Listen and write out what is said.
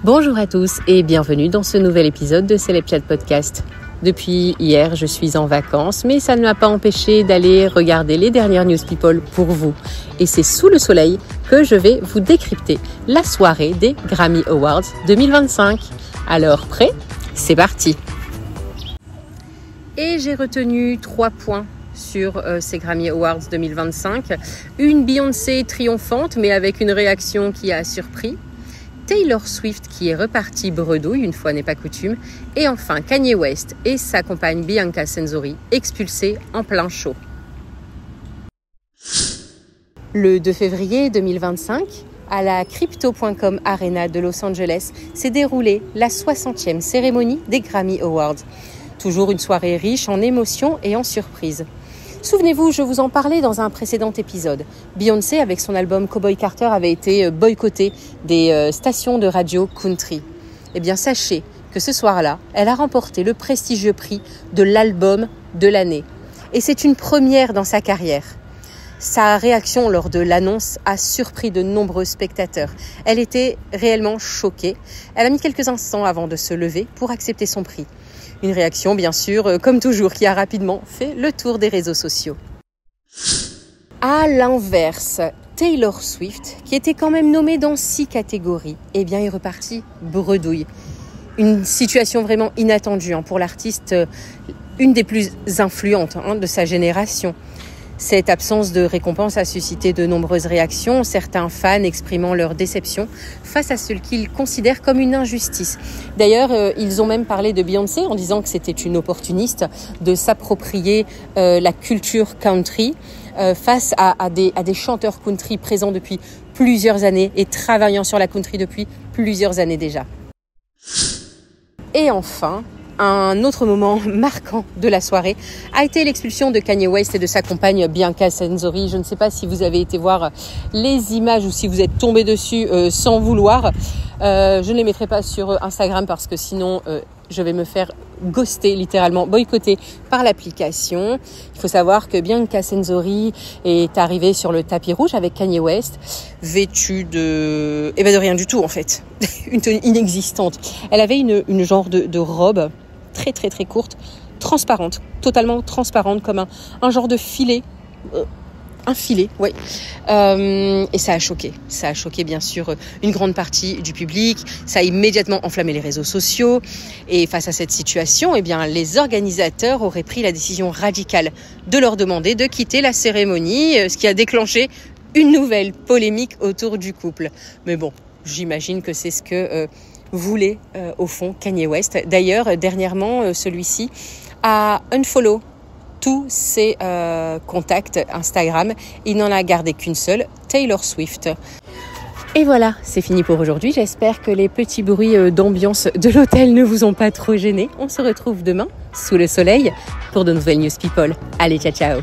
Bonjour à tous et bienvenue dans ce nouvel épisode de Celeb Chat Podcast. Depuis hier, je suis en vacances, mais ça ne m'a pas empêché d'aller regarder les dernières news people pour vous. Et c'est sous le soleil que je vais vous décrypter la soirée des Grammy Awards 2025. Alors prêt ? C'est parti ! Et j'ai retenu 3 points sur ces Grammy Awards 2025. Une Beyoncé triomphante, mais avec une réaction qui a surpris. Taylor Swift qui est repartie bredouille, une fois n'est pas coutume. Et enfin Kanye West et sa compagne Bianca Censori expulsés en plein show. Le 2 février 2025, à la Crypto.com Arena de Los Angeles, s'est déroulée la 60e cérémonie des Grammy Awards. Toujours une soirée riche en émotions et en surprises. Souvenez-vous, je vous en parlais dans un précédent épisode. Beyoncé, avec son album Cowboy Carter, avait été boycottée des stations de radio country. Eh bien, sachez que ce soir-là, elle a remporté le prestigieux prix de l'album de l'année. Et c'est une première dans sa carrière. Sa réaction lors de l'annonce a surpris de nombreux spectateurs. Elle était réellement choquée. Elle a mis quelques instants avant de se lever pour accepter son prix. Une réaction, bien sûr, comme toujours, qui a rapidement fait le tour des réseaux sociaux. À l'inverse, Taylor Swift, qui était quand même nommée dans 6 catégories, eh bien, est repartie bredouille. Une situation vraiment inattendue pour l'artiste, une des plus influentes de sa génération. Cette absence de récompense a suscité de nombreuses réactions, certains fans exprimant leur déception face à ce qu'ils considèrent comme une injustice. D'ailleurs, ils ont même parlé de Beyoncé en disant que c'était une opportuniste de s'approprier la culture country face à des chanteurs country présents depuis plusieurs années et travaillant sur la country depuis plusieurs années déjà. Et enfin, un autre moment marquant de la soirée a été l'expulsion de Kanye West et de sa compagne Bianca Censori. Je ne sais pas si vous avez été voir les images ou si vous êtes tombé dessus sans vouloir. Je ne les mettrai pas sur Instagram parce que sinon je vais me faire ghoster, littéralement boycotter par l'application. Il faut savoir que Bianca Censori est arrivée sur le tapis rouge avec Kanye West, vêtue de rien du tout en fait, une tenue inexistante. Elle avait une genre de robe très très très courte, transparente, totalement transparente, comme un genre de filet. Un filet, oui. Et ça a choqué bien sûr une grande partie du public. Ça a immédiatement enflammé les réseaux sociaux. Et face à cette situation, eh bien, les organisateurs auraient pris la décision radicale de leur demander de quitter la cérémonie, ce qui a déclenché une nouvelle polémique autour du couple. Mais bon, j'imagine que c'est ce que voulait au fond Kanye West. D'ailleurs, dernièrement, celui-ci a unfollow tous ses contacts Instagram. Il n'en a gardé qu'une seule, Taylor Swift. Et voilà, c'est fini pour aujourd'hui. J'espère que les petits bruits d'ambiance de l'hôtel ne vous ont pas trop gênés. On se retrouve demain, sous le soleil, pour de nouvelles news people. Allez, ciao ciao.